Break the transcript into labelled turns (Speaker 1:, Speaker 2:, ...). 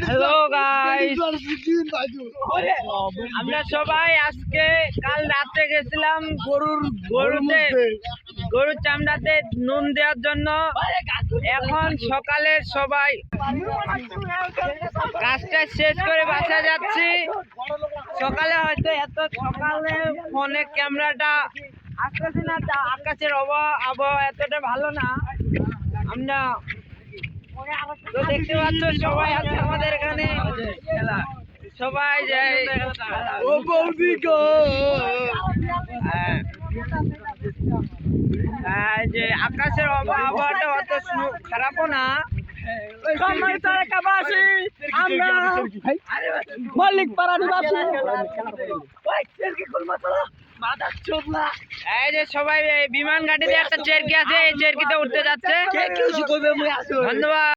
Speaker 1: Hello guys, আমরা সবাই আজকে কাল রাতে গেছিলাম গরুর চামড়াতে নুন দেওয়ার জন্য। এখন সকালে সবাই কাজটা শেষ করে বাসায় যাচ্ছি। সকালে হয়তো এত সকালে ফোনে ক্যামেরাটা আসতেছে না, আকাশের আবহাওয়া এতটা ভালো না। আমরা তো দেখতে পাচ্ছ সবাই আছে আমাদের এখানে, সবাই যায় ও বৌদি গো। যে আকাশের আবহাওয়াটা অত খারাপও না। মল্লিক পাড়া নিবাসী এই যে সবাই বিমান ঘাটিতে একটা চেরকি আছে, এই চেরকিতে উঠতে যাচ্ছে। ধন্যবাদ।